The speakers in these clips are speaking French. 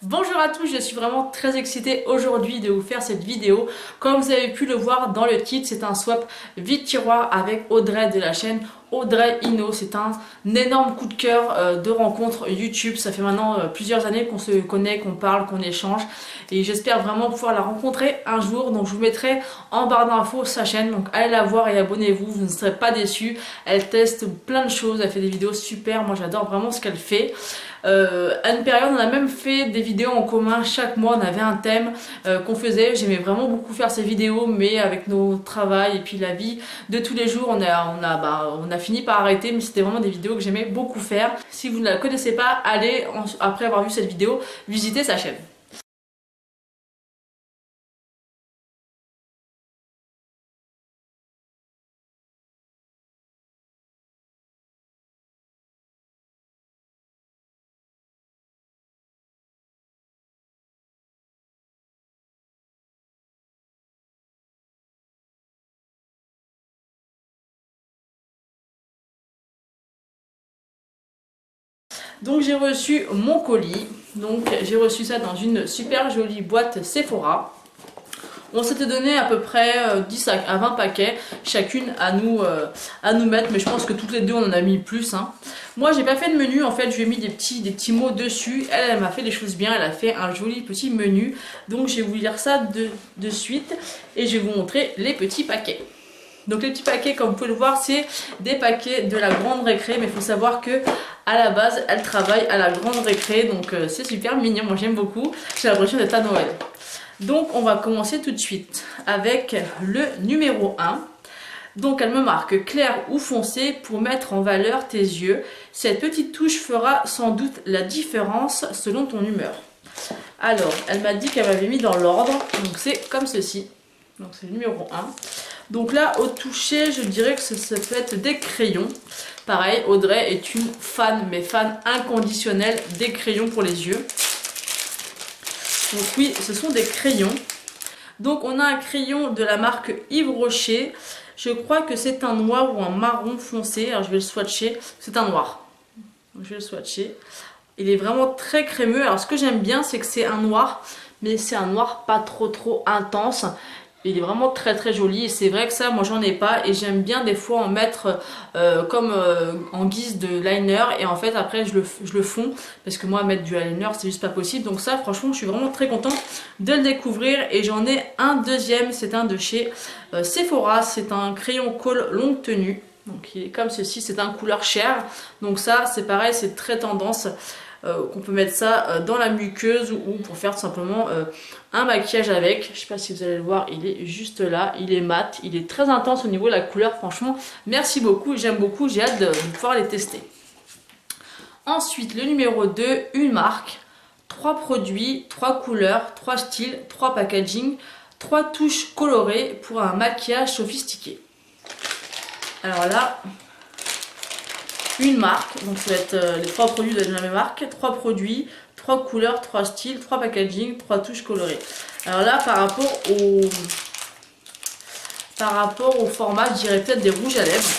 Bonjour à tous, je suis vraiment très excitée aujourd'hui de vous faire cette vidéo. Comme vous avez pu le voir dans le titre, c'est un swap vide tiroir avec Audrey de la chaîne Audrey Ino. C'est un énorme coup de cœur de rencontre YouTube. Ça fait maintenant plusieurs années qu'on se connaît, qu'on parle, qu'on échange. Et j'espère vraiment pouvoir la rencontrer un jour. Donc je vous mettrai en barre d'infos sa chaîne. Donc allez la voir et abonnez-vous, vous ne serez pas déçus. Elle teste plein de choses, elle fait des vidéos super. Moi j'adore vraiment ce qu'elle fait. À une période, on a même fait des vidéos en commun. Chaque mois, on avait un thème qu'on faisait. J'aimais vraiment beaucoup faire ces vidéos, mais avec nos travails et puis la vie de tous les jours, on a fini par arrêter. Mais c'était vraiment des vidéos que j'aimais beaucoup faire. Si vous ne la connaissez pas, allez, après avoir vu cette vidéo, visiter sa chaîne. Donc j'ai reçu mon colis. Donc j'ai reçu ça dans une super jolie boîte Sephora. On s'était donné à peu près 10 à 20 paquets, chacune à nous mettre, mais je pense que toutes les deux on en a mis plus. Hein. Moi j'ai pas fait de menu, en fait je lui ai mis des petits mots dessus. Elle m'a fait les choses bien, elle a fait un joli petit menu. Donc je vais vous lire ça de suite et je vais vous montrer les petits paquets. Donc les petits paquets, comme vous pouvez le voir, c'est des paquets de la grande récré, mais il faut savoir que à la base elle travaille à la grande récré, donc c'est super mignon, moi j'aime beaucoup. J'ai l'impression d'être à Noël. Donc on va commencer tout de suite avec le numéro 1. Donc elle me marque clair ou foncé pour mettre en valeur tes yeux. Cette petite touche fera sans doute la différence selon ton humeur. Alors elle m'a dit qu'elle m'avait mis dans l'ordre, donc c'est comme ceci. Donc c'est le numéro 1. Donc là au toucher je dirais que ça peut être des crayons. Pareil, Audrey est une fan, mais fan inconditionnelle des crayons pour les yeux. Donc oui, ce sont des crayons. Donc on a un crayon de la marque Yves Rocher. Je crois que c'est un noir ou un marron foncé. Alors je vais le swatcher. C'est un noir. Donc, je vais le swatcher. Il est vraiment très crémeux. Alors ce que j'aime bien, c'est que c'est un noir, mais c'est un noir pas trop intense. Il est vraiment très joli et c'est vrai que ça moi j'en ai pas et j'aime bien des fois en mettre en guise de liner et en fait après je le fonds parce que moi mettre du liner c'est juste pas possible, donc ça franchement je suis vraiment très contente de le découvrir. Et j'en ai un deuxième, c'est un de chez Sephora, c'est un crayon colle longue tenue. Donc il est comme ceci, c'est un couleur chair, donc ça c'est pareil, c'est très tendance. Qu'on peut mettre ça dans la muqueuse ou pour faire tout simplement un maquillage avec. Je sais pas si vous allez le voir, il est juste là, il est mat, il est très intense au niveau de la couleur, franchement merci beaucoup, j'aime beaucoup, j'ai hâte de pouvoir les tester. Ensuite le numéro 2, une marque, 3 produits, 3 couleurs, 3 styles, 3 packaging, 3 touches colorées pour un maquillage sophistiqué. Alors là, une marque, donc ça va être les 3 produits de la même marque, 3 produits, 3 couleurs, 3 styles, 3 packaging, 3 touches colorées. Alors là par rapport au format, je dirais peut-être des rouges à lèvres.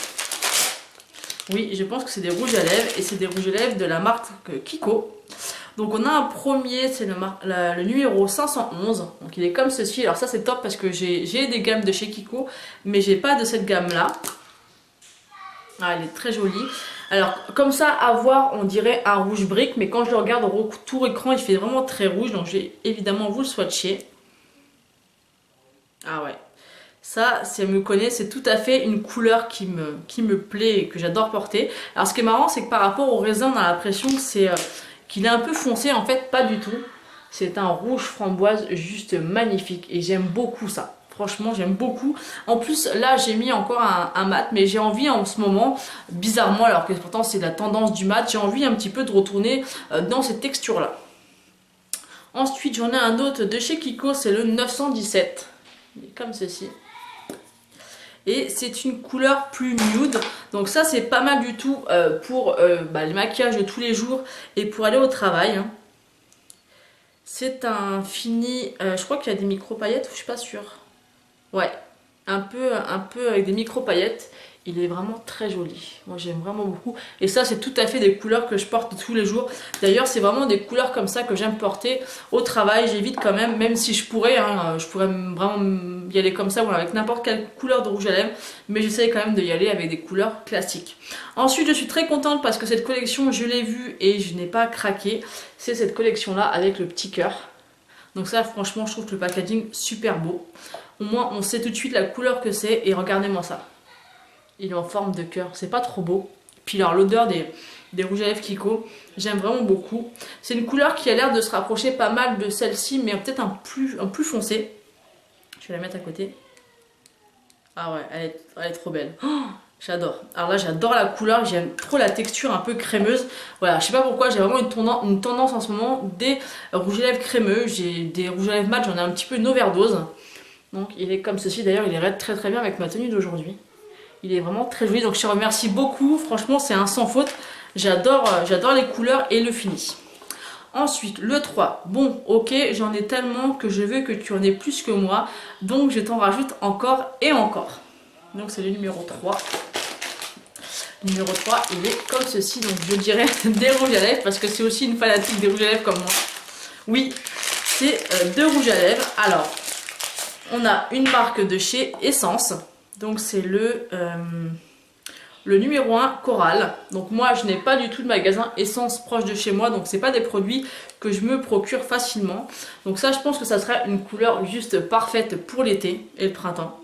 Oui, je pense que c'est des rouges à lèvres et c'est des rouges à lèvres de la marque Kiko. Donc on a un premier, c'est le numéro 511, donc il est comme ceci. Alors ça c'est top parce que j'ai des gammes de chez Kiko, mais j'ai pas de cette gamme là. Ah, elle est très jolie. Alors comme ça à voir on dirait un rouge brique, mais quand je le regarde au retour écran il fait vraiment très rouge, donc je vais évidemment vous le swatcher. Ah ouais, ça si elle me connaît c'est tout à fait une couleur qui me plaît et que j'adore porter. Alors ce qui est marrant c'est que par rapport au raisin on a l'impression que c'est qu'il est un peu foncé, en fait pas du tout. C'est un rouge framboise juste magnifique et j'aime beaucoup ça. Franchement j'aime beaucoup. En plus là j'ai mis encore un mat, mais j'ai envie en ce moment, bizarrement alors que pourtant c'est la tendance du mat, j'ai envie un petit peu de retourner dans cette texture là. Ensuite j'en ai un autre de chez Kiko, c'est le 917. Il est comme ceci. Et c'est une couleur plus nude, donc ça c'est pas mal du tout pour les maquillages de tous les jours et pour aller au travail. Hein. C'est un fini, je crois qu'il y a des micro paillettes, je suis pas sûre. Ouais, un peu avec des micro paillettes. Il est vraiment très joli. Moi j'aime vraiment beaucoup. Et ça c'est tout à fait des couleurs que je porte tous les jours. D'ailleurs c'est vraiment des couleurs comme ça que j'aime porter au travail. J'évite quand même si je pourrais, hein, je pourrais vraiment y aller comme ça ou avec n'importe quelle couleur de rouge à lèvres. Mais j'essaie quand même d'y aller avec des couleurs classiques. Ensuite je suis très contente parce que cette collection je l'ai vue et je n'ai pas craqué. C'est cette collection là avec le petit cœur. Donc ça franchement je trouve que le packaging super beau. Au moins on sait tout de suite la couleur que c'est et regardez-moi ça. Il est en forme de cœur, c'est pas trop beau. Puis alors l'odeur des rouges à lèvres Kiko, j'aime vraiment beaucoup. C'est une couleur qui a l'air de se rapprocher pas mal de celle-ci, mais peut-être un plus foncé. Je vais la mettre à côté. Ah ouais, elle est trop belle. Oh, j'adore. Alors là j'adore la couleur, j'aime trop la texture un peu crémeuse. Voilà, je sais pas pourquoi, j'ai vraiment une tendance en ce moment des rouges à lèvres crémeux. J'ai des rouges à lèvres mat, j'en ai un petit peu une overdose. Donc il est comme ceci, d'ailleurs il irait très très bien avec ma tenue d'aujourd'hui. Il est vraiment très joli, donc je te remercie beaucoup. Franchement, c'est un sans faute. J'adore les couleurs et le fini. Ensuite, le 3. Bon, ok, j'en ai tellement que je veux que tu en aies plus que moi. Donc, je t'en rajoute encore et encore. Donc, c'est le numéro 3. Le numéro 3, il est comme ceci. Donc, je dirais des rouges à lèvres parce que c'est aussi une fanatique des rouges à lèvres comme moi. Oui, c'est deux rouges à lèvres. Alors, on a une marque de chez Essence. Donc c'est le numéro 1 Coral. Donc moi je n'ai pas du tout de magasin Essence proche de chez moi. Donc c'est pas des produits que je me procure facilement. Donc ça je pense que ça sera une couleur juste parfaite pour l'été et le printemps.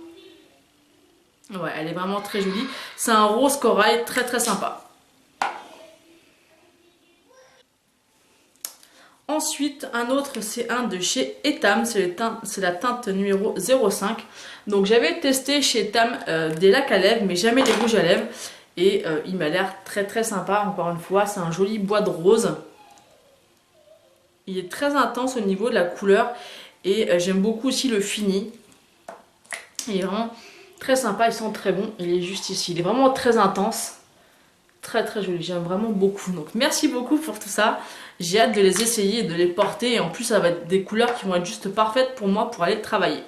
Ouais, elle est vraiment très jolie. C'est un rose corail très très sympa. Ensuite, un autre, c'est un de chez Etam, c'est la teinte numéro 05. Donc j'avais testé chez Etam des lacs à lèvres, mais jamais des rouges à lèvres. Et il m'a l'air très très sympa, encore une fois, c'est un joli bois de rose. Il est très intense au niveau de la couleur et j'aime beaucoup aussi le fini. Il est vraiment très sympa, il sent très bon, il est juste ici. Il est vraiment très intense. Très très joli, j'aime vraiment beaucoup. Donc merci beaucoup pour tout ça. J'ai hâte de les essayer et de les porter. Et en plus ça va être des couleurs qui vont être juste parfaites pour moi pour aller travailler.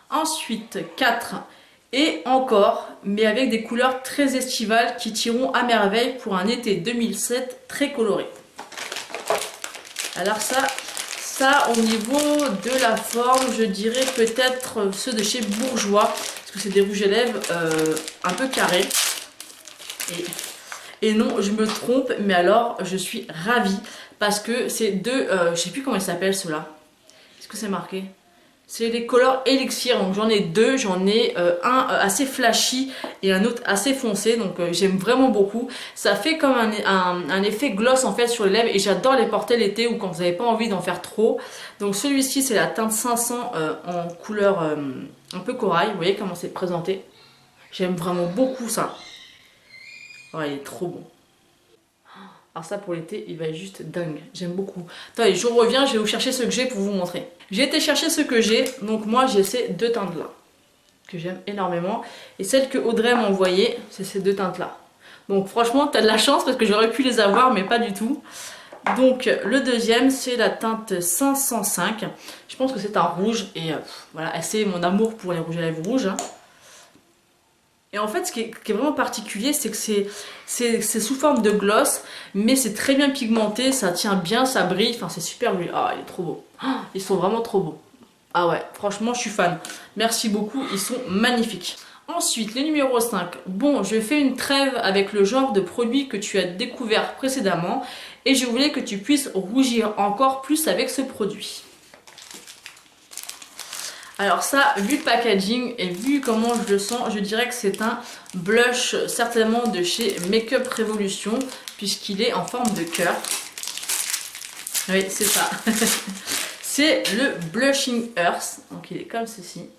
Ensuite 4. Et encore, mais avec des couleurs très estivales qui tireront à merveille pour un été 2007 très coloré. Alors ça au niveau de la forme, je dirais peut-être ceux de chez Bourjois. Parce que c'est des rouges à lèvres un peu carrés. Et non, je me trompe, mais alors je suis ravie parce que c'est deux, je sais plus comment ils s'appellent ceux-là. Est-ce que c'est marqué? C'est les Color Elixir, donc j'en ai deux, j'en ai un assez flashy et un autre assez foncé, donc j'aime vraiment beaucoup. Ça fait comme un effet gloss en fait sur les lèvres et j'adore les porter l'été ou quand vous n'avez pas envie d'en faire trop. Donc celui-ci c'est la teinte 500 en couleur un peu corail, vous voyez comment c'est présenté. J'aime vraiment beaucoup ça. Ouais, il est trop bon. Alors ça pour l'été, il va être juste dingue. J'aime beaucoup. Attendez, je reviens, je vais vous chercher ce que j'ai pour vous montrer. J'ai été chercher ce que j'ai. Donc moi, j'ai ces deux teintes-là. Que j'aime énormément. Et celle que Audrey m'a envoyée, c'est ces deux teintes-là. Donc franchement, t'as de la chance parce que j'aurais pu les avoir, mais pas du tout. Donc le deuxième, c'est la teinte 505. Je pense que c'est un rouge. Et voilà, c'est mon amour pour les rouges à lèvres rouges. Hein. Et en fait, ce qui est vraiment particulier, c'est que c'est sous forme de gloss, mais c'est très bien pigmenté, ça tient bien, ça brille, enfin c'est super joli. Ah, il est trop beau. Ah, ils sont vraiment trop beaux. Ah ouais, franchement, je suis fan. Merci beaucoup, ils sont magnifiques. Ensuite, le numéro 5. Bon, je fais une trêve avec le genre de produit que tu as découvert précédemment et je voulais que tu puisses rougir encore plus avec ce produit. Alors ça, vu le packaging et vu comment je le sens, je dirais que c'est un blush certainement de chez Makeup Revolution puisqu'il est en forme de cœur. Oui, c'est ça. C'est le Blushing Earth, donc il est comme ceci.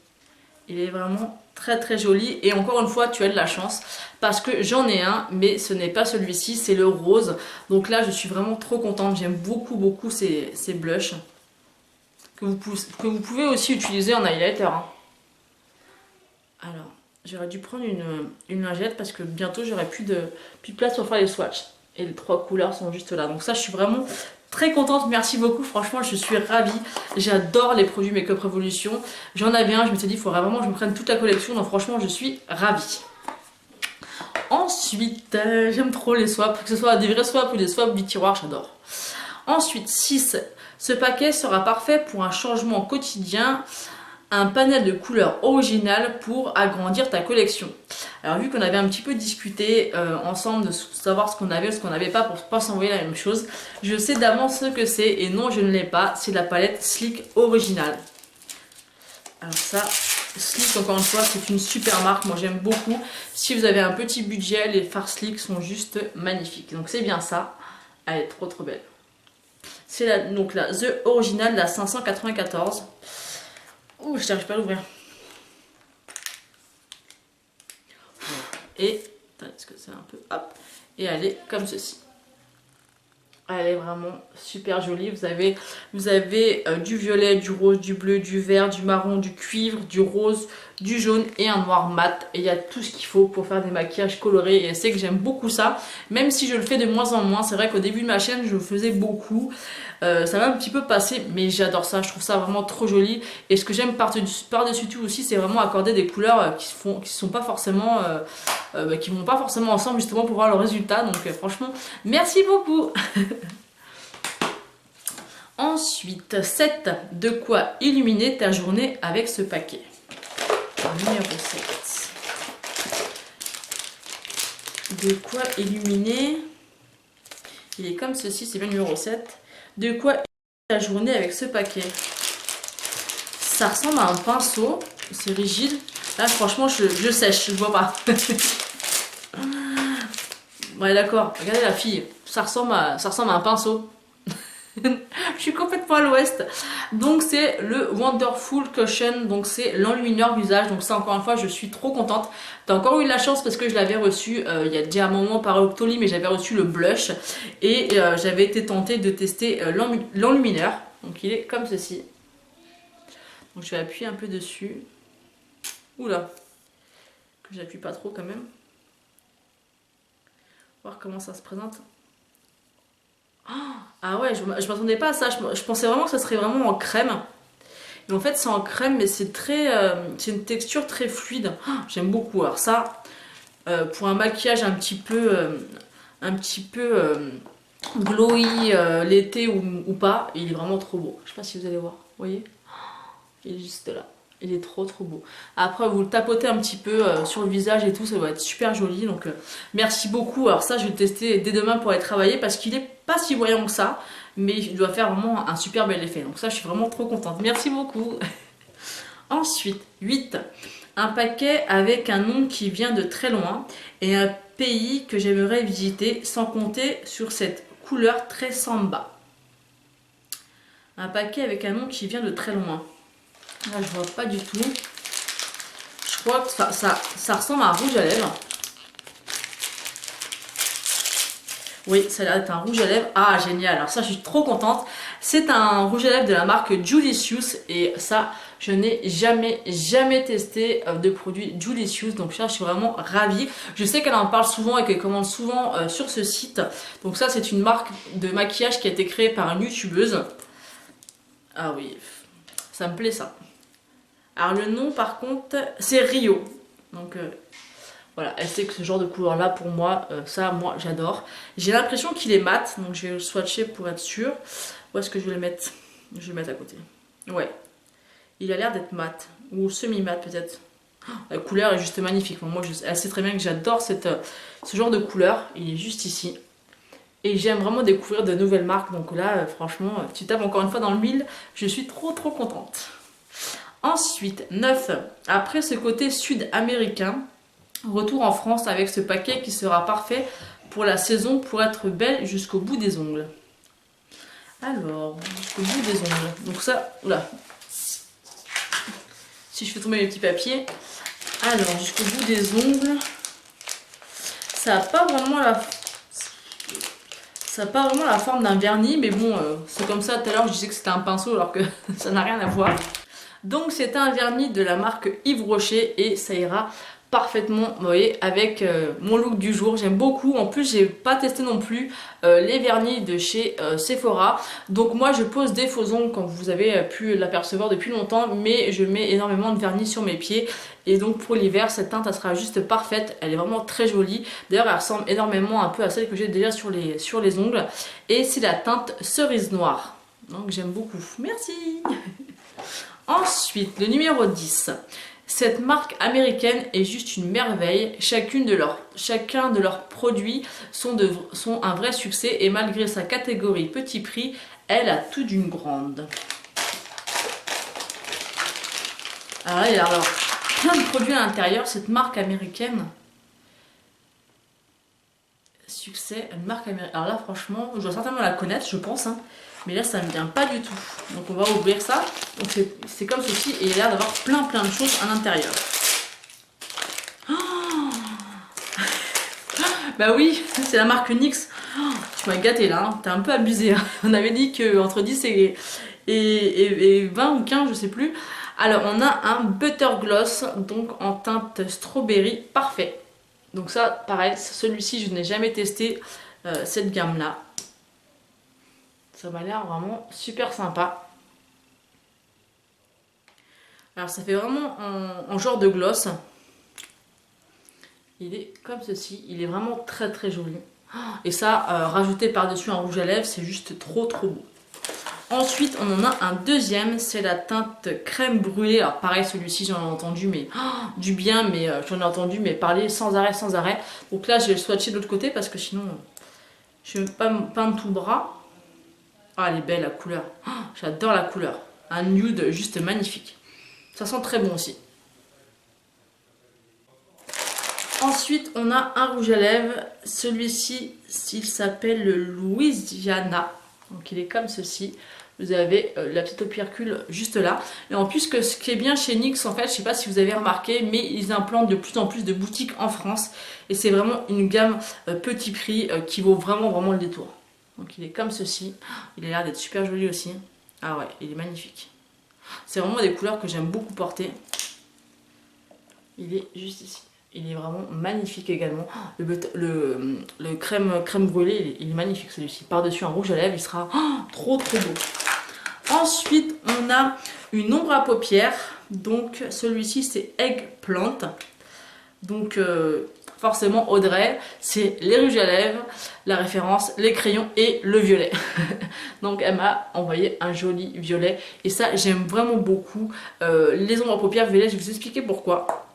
Il est vraiment très très joli et encore une fois tu as de la chance parce que j'en ai un mais ce n'est pas celui-ci, c'est le rose. Donc là je suis vraiment trop contente, j'aime beaucoup ces blushs. Que vous pouvez aussi utiliser en highlighter. Hein. Alors, j'aurais dû prendre une lingette parce que bientôt j'aurai plus de place pour faire les swatchs. Et les trois couleurs sont juste là. Donc ça, je suis vraiment très contente. Merci beaucoup. Franchement, je suis ravie. J'adore les produits Makeup Revolution. J'en avais un, je me suis dit, il faudrait vraiment que je me prenne toute la collection. Donc franchement, je suis ravie. Ensuite, j'aime trop les swaps, que ce soit des vrais swaps ou des swaps du tiroir, j'adore. Ensuite, 6. Ce paquet sera parfait pour un changement quotidien, un panel de couleurs originales pour agrandir ta collection. Alors vu qu'on avait un petit peu discuté ensemble de savoir ce qu'on avait ou ce qu'on n'avait pas pour pas s'envoyer la même chose, je sais d'avance ce que c'est et non je ne l'ai pas, c'est la palette Sleek originale. Alors ça, Sleek encore une fois c'est une super marque, moi j'aime beaucoup. Si vous avez un petit budget, les fards Sleek sont juste magnifiques. Donc c'est bien ça, elle est trop trop belle. C'est donc la The Original, la 594. Ouh, je n'arrive pas à l'ouvrir. Et, est-ce que c'est un peu, hop, et elle est comme ceci. Elle est vraiment super jolie. Vous avez du violet, du rose, du bleu, du vert, du marron, du cuivre, du rose, du jaune et un noir mat. Et il y a tout ce qu'il faut pour faire des maquillages colorés. Et c'est que j'aime beaucoup ça. Même si je le fais de moins en moins. C'est vrai qu'au début de ma chaîne, je le faisais beaucoup. Ça m'a un petit peu passé. Mais j'adore ça. Je trouve ça vraiment trop joli. Et ce que j'aime par-dessus tout aussi, c'est vraiment accorder des couleurs qui sont pas forcément... qui vont pas forcément ensemble justement pour voir le résultat. Donc franchement, merci beaucoup. Ensuite, 7. De quoi illuminer ta journée avec ce paquet. Numéro 7. De quoi illuminer. Il est comme ceci, c'est bien le numéro 7. De quoi illuminer ta journée avec ce paquet. Ça ressemble à un pinceau. C'est rigide. Là, franchement, je sèche, je vois pas. Ouais, d'accord. Regardez la fille. Ça ressemble à un pinceau. Je suis complètement à l'ouest. Donc c'est le Wonderful Cushion. Donc c'est l'enlumineur visage. Donc ça encore une fois je suis trop contente. T'as encore eu de la chance parce que je l'avais reçu il y a déjà un moment par Octoly. Mais j'avais reçu le blush. Et j'avais été tentée de tester l'enlumineur. Donc il est comme ceci. Donc je vais appuyer un peu dessus. Oula. Que j'appuie pas trop quand même. Voir comment ça se présente. Ah ouais, je m'attendais pas à ça. Je pensais vraiment que ça serait vraiment en crème. Et en fait, c'est en crème, mais c'est c'est une texture très fluide. J'aime beaucoup. Alors ça, pour un maquillage un petit peu glowy l'été ou pas, il est vraiment trop beau. Je sais pas si vous allez voir. Vous voyez? Il est juste là. Il est trop trop beau. Après vous le tapotez un petit peu sur le visage et tout, ça va être super joli. Donc merci beaucoup. Alors ça je vais le tester dès demain pour aller travailler parce qu'il est pas si voyant que ça. Mais il doit faire vraiment un super bel effet. Donc ça je suis vraiment trop contente. Merci beaucoup. Ensuite 8. Un paquet avec un nom qui vient de très loin et un pays que j'aimerais visiter sans compter sur cette couleur très samba. Un paquet avec un nom qui vient de très loin. Là, je vois pas du tout. Je crois que ça ressemble à un rouge à lèvres. Oui, ça a l'air d'être un rouge à lèvres. Ah, génial. Alors ça, je suis trop contente. C'est un rouge à lèvres de la marque Julicious. Et ça, je n'ai jamais testé de produit Julicious. Donc ça, je suis vraiment ravie. Je sais qu'elle en parle souvent et qu'elle commande souvent sur ce site. Donc ça, c'est une marque de maquillage qui a été créée par une youtubeuse. Ah oui, ça me plaît ça. Alors le nom par contre c'est Rio. Donc voilà, elle sait que ce genre de couleur là pour moi, ça moi j'adore. J'ai l'impression qu'il est mat, donc je vais le swatcher pour être sûr. Où est-ce que je vais le mettre? Je vais le mettre à côté. Ouais, il a l'air d'être mat, ou semi-mat peut-être. La couleur est juste magnifique. Moi elle sait très bien que j'adore ce genre de couleur. Il est juste ici. Et j'aime vraiment découvrir de nouvelles marques. Donc là franchement, tu tapes encore une fois dans le mille. Je suis trop contente. Ensuite, 9. Après ce côté sud-américain, retour en France avec ce paquet qui sera parfait pour la saison pour être belle jusqu'au bout des ongles. Alors, jusqu'au bout des ongles. Donc ça, oula. Si je fais tomber mes petits papiers. Alors, jusqu'au bout des ongles. Ça n'a pas vraiment la forme d'un vernis, mais bon, c'est comme ça. Tout à l'heure, je disais que c'était un pinceau alors que ça n'a rien à voir. Donc c'est un vernis de la marque Yves Rocher et ça ira parfaitement, vous voyez, avec mon look du jour. J'aime beaucoup. En plus, j'ai pas testé non plus les vernis de chez Sephora. Donc moi, je pose des faux ongles, comme vous avez pu l'apercevoir depuis longtemps, mais je mets énormément de vernis sur mes pieds. Et donc pour l'hiver, cette teinte, elle sera juste parfaite. Elle est vraiment très jolie. D'ailleurs, elle ressemble énormément un peu à celle que j'ai déjà sur les ongles. Et c'est la teinte cerise noire. Donc j'aime beaucoup. Merci. Ensuite, le numéro 10. Cette marque américaine est juste une merveille. Chacun de leurs produits sont un vrai succès et malgré sa catégorie petit prix, elle a tout d'une grande. Alors là, il y a plein de produits à l'intérieur. Cette marque américaine, succès, une marque américaine. Alors là, franchement, je dois certainement la connaître, je pense. Hein. Mais là, ça ne me vient pas du tout. Donc on va ouvrir ça. Donc c'est comme ceci et il a l'air d'avoir plein de choses à l'intérieur. Oh bah oui, c'est la marque NYX. Oh, tu m'as gâté là, hein. T'as un peu abusé. Hein. On avait dit qu'entre 10 et 20 ou 15, je sais plus. Alors on a un Butter Gloss, donc en teinte strawberry, parfait. Donc ça, pareil, celui-ci, je n'ai jamais testé cette gamme-là. Ça m'a l'air vraiment super sympa. Alors ça fait vraiment en genre de gloss. Il est comme ceci. Il est vraiment très joli. Et ça, rajouter par-dessus un rouge à lèvres, c'est juste trop beau. Ensuite, on en a un deuxième. C'est la teinte crème brûlée. Alors pareil, celui-ci, j'en ai entendu mais du bien. Mais j'en ai entendu mais parler sans arrêt. Donc là, je vais le swatcher de l'autre côté parce que sinon, je ne vais pas me peindre tout le bras. Ah, elle est belle la couleur. Oh, j'adore la couleur. Un nude juste magnifique. Ça sent très bon aussi. Ensuite, on a un rouge à lèvres. Celui-ci, il s'appelle le Louisiana. Donc, il est comme ceci. Vous avez la petite opercule juste là. Et en plus, ce qui est bien chez NYX, en fait, je ne sais pas si vous avez remarqué, mais ils implantent de plus en plus de boutiques en France. Et c'est vraiment une gamme petit prix qui vaut vraiment le détour. Donc il est comme ceci. Il a l'air d'être super joli aussi. Ah ouais, il est magnifique. C'est vraiment des couleurs que j'aime beaucoup porter. Il est juste ici. Il est vraiment magnifique également. Le crème brûlée, il est magnifique celui-ci. Par-dessus un rouge à lèvres, il sera trop beau. Ensuite, on a une ombre à paupières. Donc celui-ci, c'est Eggplant. Donc forcément Audrey, c'est les rouges à lèvres, la référence, les crayons et le violet. Donc elle m'a envoyé un joli violet et ça j'aime vraiment beaucoup. Les ombres à paupières violet, je vais vous expliquer pourquoi.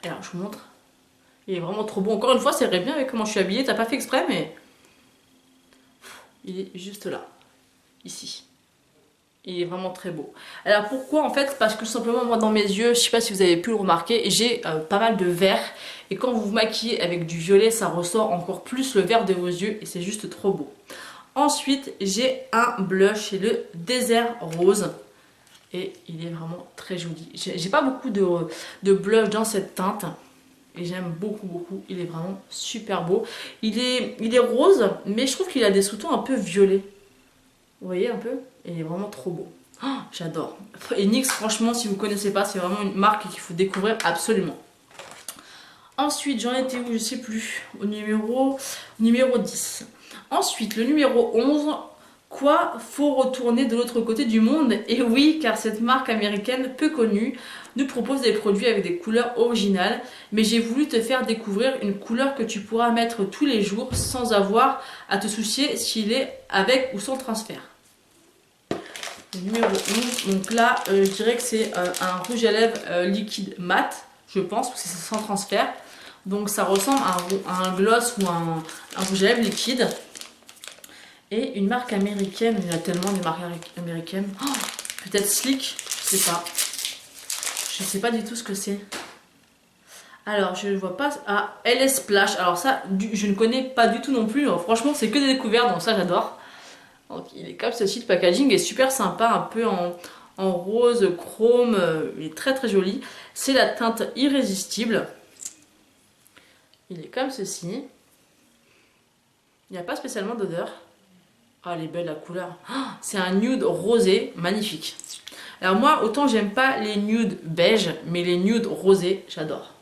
Et alors je vous montre, il est vraiment trop beau. Encore une fois, ça irait bien avec comment je suis habillée, t'as pas fait exprès mais il est juste là, ici. Il est vraiment très beau. Alors pourquoi en fait? Parce que tout simplement moi dans mes yeux, je sais pas si vous avez pu le remarquer, j'ai pas mal de vert. Et quand vous vous maquillez avec du violet, ça ressort encore plus le vert de vos yeux et c'est juste trop beau. Ensuite, j'ai un blush, c'est le Désert Rose. Et il est vraiment très joli. J'ai pas beaucoup de blush dans cette teinte. Et j'aime beaucoup. Il est vraiment super beau. Il est rose, mais je trouve qu'il a des sous-tons un peu violets. Vous voyez un peu? Il est vraiment trop beau. Oh, j'adore. Et NYX, franchement, si vous ne connaissez pas, c'est vraiment une marque qu'il faut découvrir absolument. Ensuite, j'en étais où? Je sais plus. Au numéro 10. Ensuite, le numéro 11. Quoi? Faut retourner de l'autre côté du monde? Et oui, car cette marque américaine peu connue nous propose des produits avec des couleurs originales. Mais j'ai voulu te faire découvrir une couleur que tu pourras mettre tous les jours sans avoir à te soucier s'il est avec ou sans transfert. Le numéro 11, donc là je dirais que c'est un rouge à lèvres liquide mat, je pense, parce que c'est sans transfert. Donc ça ressemble à un gloss ou un rouge à lèvres liquide. Et une marque américaine, il y a tellement de marques américaines. Oh, peut-être Slick, je sais pas. Je sais pas du tout ce que c'est. Alors je ne vois pas. Ah, LS Splash. Alors ça, je ne connais pas du tout non plus. Alors, franchement, c'est que des découvertes, donc ça j'adore. Donc il est comme ceci, le packaging est super sympa, un peu en rose, chrome, il est très joli. C'est la teinte Irrésistible. Il est comme ceci. Il n'y a pas spécialement d'odeur. Ah, elle est belle la couleur. Oh, c'est un nude rosé, magnifique. Alors moi, autant j'aime pas les nudes beige, mais les nudes rosés, j'adore.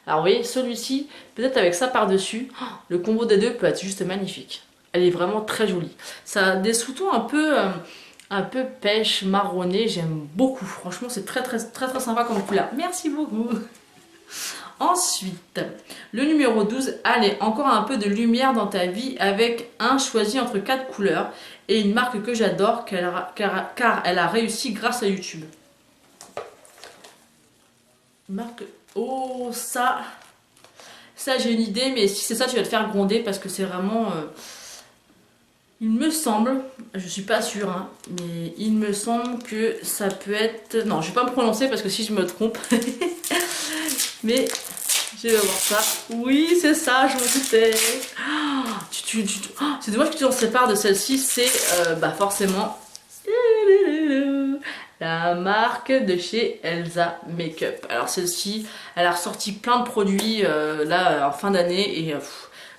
Alors vous voyez, celui-ci, peut-être avec ça par-dessus, le combo des deux peut être juste magnifique. Elle est vraiment très jolie. Ça a des sous-tons un peu pêche, marronné, j'aime beaucoup. Franchement, c'est très très très très sympa comme couleur. Merci beaucoup. Ensuite, le numéro 12, allez, encore un peu de lumière dans ta vie avec un choisi entre 4 couleurs et une marque que j'adore car elle a réussi grâce à YouTube. Marque... Oh, ça j'ai une idée, mais si c'est ça, tu vas te faire gronder parce que c'est vraiment... Il me semble, je suis pas sûre, hein, mais il me semble que ça peut être... Non, je vais pas me prononcer parce que si je me trompe... mais je vais voir ça. Oui, c'est ça, je me doutais. C'est dommage que tu en sépares de celle-ci, c'est forcément... la marque de chez Elsa Makeup. Alors celle-ci, elle a ressorti plein de produits là en fin d'année et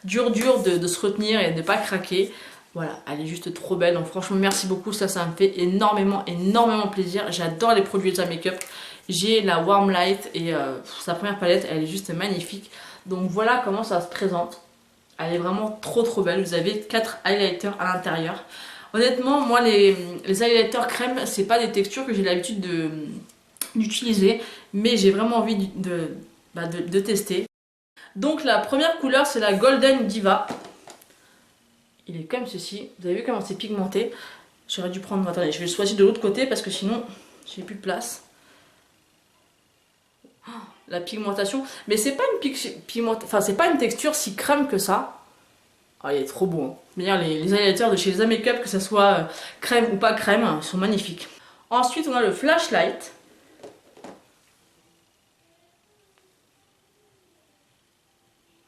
dur de se retenir et de ne pas craquer. Voilà, elle est juste trop belle. Donc franchement, merci beaucoup. Ça me fait énormément plaisir. J'adore les produits Elsa Makeup. J'ai la Warm Light et sa première palette, elle est juste magnifique. Donc voilà comment ça se présente. Elle est vraiment trop belle. Vous avez 4 highlighters à l'intérieur. Honnêtement, moi, les highlighters crème, c'est pas des textures que j'ai l'habitude d'utiliser, mais j'ai vraiment envie de tester. Donc la première couleur, c'est la Golden Diva. Il est comme ceci. Vous avez vu comment c'est pigmenté? J'aurais dû prendre... Attendez, je vais le choisir de l'autre côté parce que sinon, j'ai plus de place. Oh, la pigmentation. Mais c'est pas c'est pas une texture si crème que ça. Oh, il est trop beau. Hein. D'ailleurs, les highlighters de chez Elsa Makeup, que ce soit crème ou pas crème, ils sont magnifiques. Ensuite, on a le Flashlight.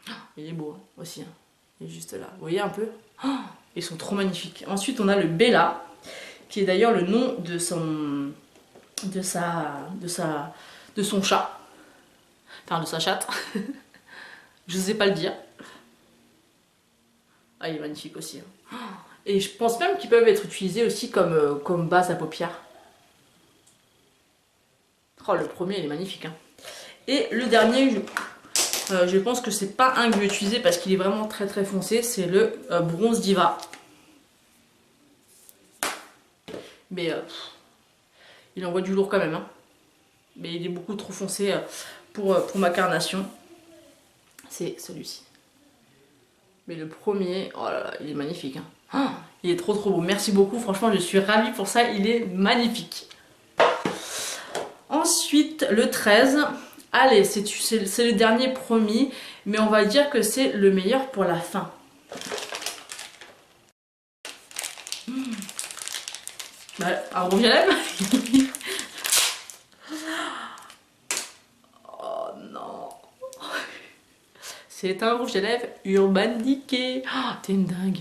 Oh, il est beau hein, aussi. Hein. Il est juste là. Vous voyez un peu? Oh, ils sont trop magnifiques. Ensuite, on a le Bella, qui est d'ailleurs le nom de son chat. Enfin, de sa chatte. Je sais pas le dire. Ah, il est magnifique aussi. Hein. Et je pense même qu'ils peuvent être utilisés aussi comme base à paupières. Oh, le premier, il est magnifique. Hein. Et le dernier, je pense que c'est pas un que je vais utiliser parce qu'il est vraiment très foncé. C'est le Bronze Diva. Mais il envoie du lourd quand même. Hein. Mais il est beaucoup trop foncé pour ma carnation. C'est celui-ci. Mais le premier, oh là là, il est magnifique. Hein. Oh, il est trop beau. Merci beaucoup. Franchement, je suis ravie pour ça. Il est magnifique. Ensuite, le 13. Allez, c'est le dernier promis. Mais on va dire que c'est le meilleur pour la fin. Un rouge à lèvres. Oh non. C'est un rouge à lèvres Urban Decay. Oh, t'es une dingue.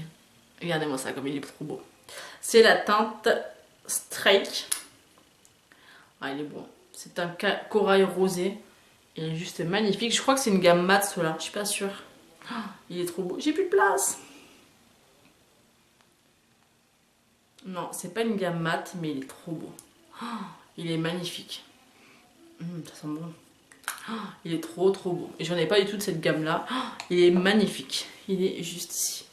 Regardez-moi ça comme il est trop beau. C'est la teinte Strike. Ah, il est bon. C'est un corail rosé. Il est juste magnifique. Je crois que c'est une gamme mat, ceux-là. Je suis pas sûre. Oh, il est trop beau. J'ai plus de place. Non, c'est pas une gamme mat, mais il est trop beau. Oh, il est magnifique. Ça sent bon. Oh, il est trop beau. Et j'en ai pas du tout de cette gamme-là. Oh, il est magnifique. Il est juste ici.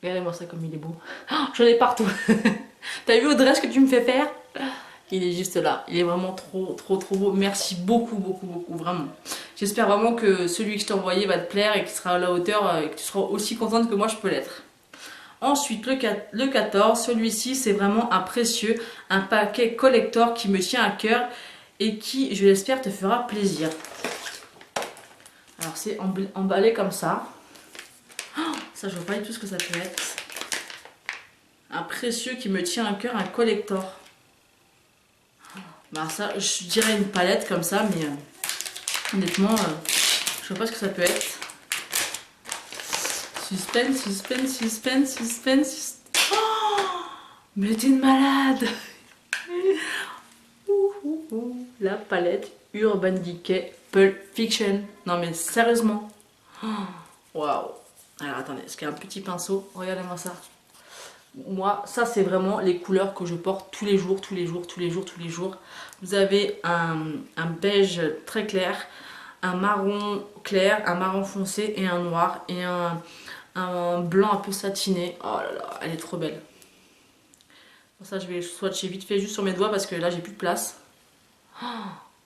Regardez-moi ça comme il est beau. Oh, j'en ai partout. T'as vu Audrey ce que tu me fais faire? Il est juste là. Il est vraiment trop beau. Merci beaucoup, vraiment. J'espère vraiment que celui que je t'ai envoyé va te plaire et qu'il sera à la hauteur et que tu seras aussi contente que moi je peux l'être. Ensuite, le 14, celui-ci, c'est vraiment un précieux, un paquet collector qui me tient à cœur et qui, je l'espère, te fera plaisir. Alors, c'est emballé comme ça. Oh, ça, je vois pas du tout ce que ça peut être. Un précieux qui me tient à cœur, un collector. Bah ça, je dirais une palette comme ça, mais honnêtement, je vois pas ce que ça peut être. Suspense. Oh, mais t'es une malade. La palette Urban Decay Pulp Fiction. Non mais sérieusement. Waouh. Alors attendez, est-ce qu'il y a un petit pinceau? Regardez-moi ça. Moi, ça c'est vraiment les couleurs que je porte tous les jours. Vous avez un beige très clair, un marron clair, un marron foncé et un noir et un blanc un peu satiné. Oh là là, elle est trop belle. Pour ça, je vais swatcher vite fait juste sur mes doigts parce que là, j'ai plus de place.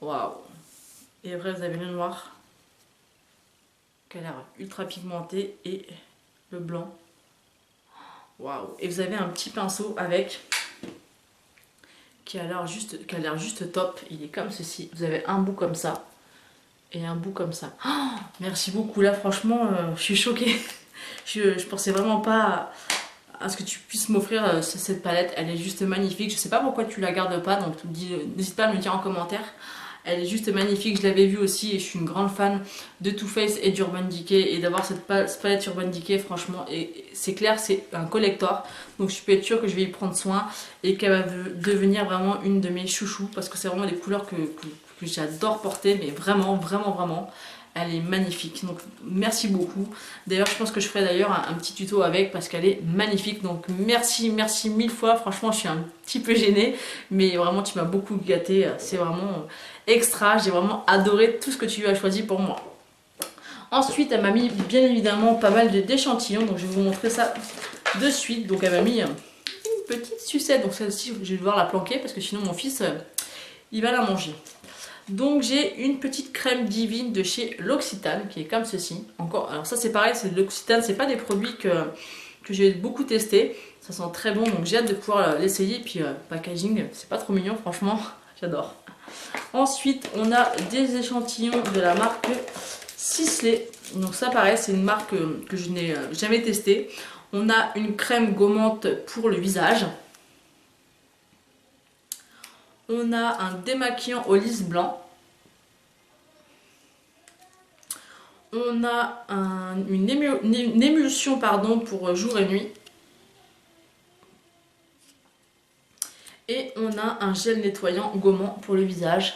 Waouh! Et après, vous avez le noir qui a l'air ultra pigmenté et le blanc. Waouh! Et vous avez un petit pinceau avec qui a l'air juste top. Il est comme ceci. Vous avez un bout comme ça et un bout comme ça. Oh, merci beaucoup. Là, franchement, je suis choquée. Je pensais vraiment pas à ce que tu puisses m'offrir cette palette. Elle est juste magnifique. Je sais pas pourquoi tu la gardes pas, donc n'hésite pas à me le dire en commentaire. Elle est juste magnifique, je l'avais vue aussi et je suis une grande fan de Too Faced et d'Urban Decay. Et d'avoir cette palette Urban Decay, franchement, c'est clair, c'est un collector. Donc je peux être sûre que je vais y prendre soin et qu'elle va devenir vraiment une de mes chouchous. Parce que c'est vraiment des couleurs que j'adore porter, mais vraiment, vraiment, vraiment. Elle est magnifique, donc merci beaucoup. D'ailleurs, je pense que je ferai d'ailleurs un petit tuto avec parce qu'elle est magnifique. Donc merci, merci mille fois. Franchement, je suis un petit peu gênée, mais vraiment, tu m'as beaucoup gâtée. C'est vraiment extra. J'ai vraiment adoré tout ce que tu as choisi pour moi. Ensuite, elle m'a mis bien évidemment pas mal d'échantillons. Donc je vais vous montrer ça de suite. Donc elle m'a mis une petite sucette. Donc celle-ci, je vais devoir la planquer parce que sinon mon fils, il va la manger. Donc j'ai une petite crème divine de chez L'Occitane qui est comme ceci. Encore, alors ça c'est pareil, c'est de L'Occitane, c'est pas des produits que j'ai beaucoup testé. Ça sent très bon, donc j'ai hâte de pouvoir l'essayer. Puis packaging, c'est pas trop mignon, franchement, j'adore. Ensuite, on a des échantillons de la marque Sisley. Donc ça pareil, c'est une marque que je n'ai jamais testée. On a une crème gommante pour le visage. On a un démaquillant au lisse blanc. On a une émulsion pardon, pour jour et nuit. Et on a un gel nettoyant gommant pour le visage.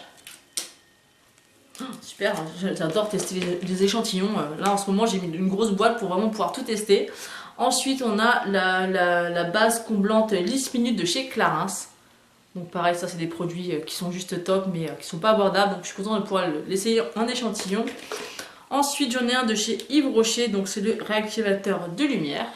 Oh, super, j'adore tester les échantillons. Là en ce moment j'ai mis une grosse boîte pour vraiment pouvoir tout tester. Ensuite on a la base comblante Lisse Minute de chez Clarins. Donc pareil, ça c'est des produits qui sont juste top mais qui sont pas abordables. Donc je suis contente de pouvoir l'essayer en échantillon. Ensuite j'en ai un de chez Yves Rocher, donc c'est le réactivateur de lumière.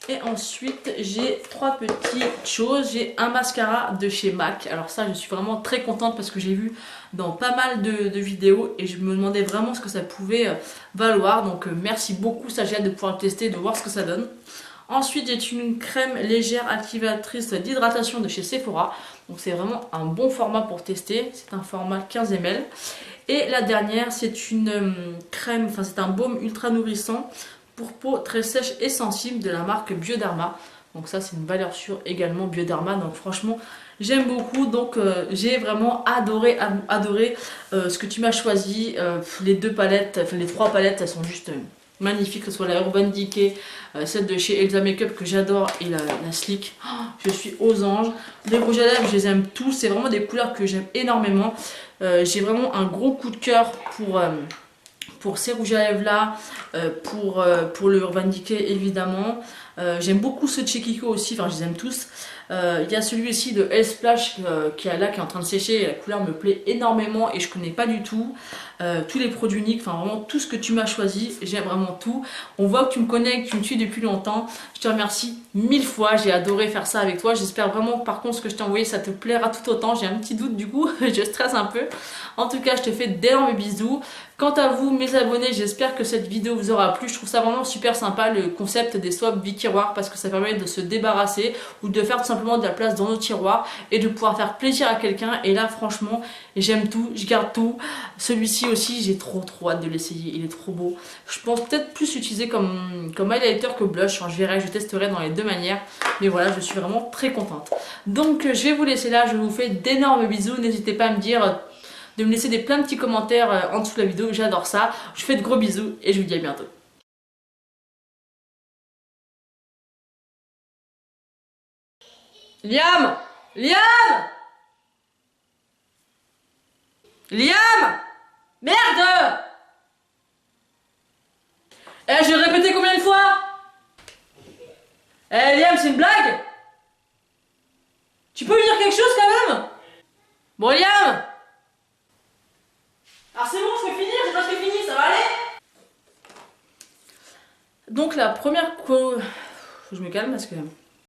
Et ensuite j'ai trois petites choses. J'ai un mascara de chez MAC. Alors ça je suis vraiment très contente parce que j'ai vu dans pas mal de vidéos et je me demandais vraiment ce que ça pouvait valoir. Donc merci beaucoup, ça j'ai hâte de pouvoir le tester et de voir ce que ça donne. Ensuite j'ai une crème légère activatrice d'hydratation de chez Sephora. Donc c'est vraiment un bon format pour tester. C'est un format 15 ml. Et la dernière c'est une crème, enfin c'est un baume ultra nourrissant pour peau très sèche et sensible de la marque Bioderma. Donc ça c'est une valeur sûre également Bioderma. Donc franchement j'aime beaucoup. Donc j'ai vraiment adoré ce que tu m'as choisi. Les deux palettes, enfin les trois palettes elles sont juste magnifiques. Que ce soit la Urban Decay, celle de chez Elsa Makeup que j'adore et la Sleek. Oh, je suis aux anges. Les rouges à lèvres je les aime tous. C'est vraiment des couleurs que j'aime énormément. J'ai vraiment un gros coup de cœur pour ces rouges à lèvres là, pour le Urban Decay évidemment. J'aime beaucoup ceux de chez Kiko aussi, enfin je les aime tous. Il y a celui-ci de Elle Splash qui est en train de sécher et la couleur me plaît énormément et je connais pas du tout. Tous les produits uniques, enfin vraiment tout ce que tu m'as choisi, j'aime vraiment tout. On voit que tu me connais, que tu me suis depuis longtemps. Je te remercie mille fois, j'ai adoré faire ça avec toi. J'espère vraiment par contre ce que je t'ai envoyé ça te plaira tout autant. J'ai un petit doute du coup, je stresse un peu. En tout cas je te fais d'énormes bisous. Quant à vous mes abonnés, j'espère que cette vidéo vous aura plu. Je trouve ça vraiment super sympa le concept des swaps tiroirs parce que ça permet de se débarrasser ou de faire tout simplement de la place dans nos tiroirs et de pouvoir faire plaisir à quelqu'un. Et là franchement j'aime tout, je garde tout. Celui-ci aussi j'ai trop hâte de l'essayer, il est trop beau. Je pense peut-être plus l'utiliser comme highlighter que blush, enfin, je verrai, je testerai dans les deux manières. Mais voilà, je suis vraiment très contente. Donc je vais vous laisser là, je vous fais d'énormes bisous. N'hésitez pas à me dire, de me laisser plein de petits commentaires en dessous de la vidéo, j'adore ça. Je vous fais de gros bisous et je vous dis à bientôt. Liam! Liam! Liam! Merde! Eh, j'ai répété combien de fois? Eh, Liam, c'est une blague? Tu peux lui dire quelque chose quand même? Bon, Liam! la première... Je me calme parce que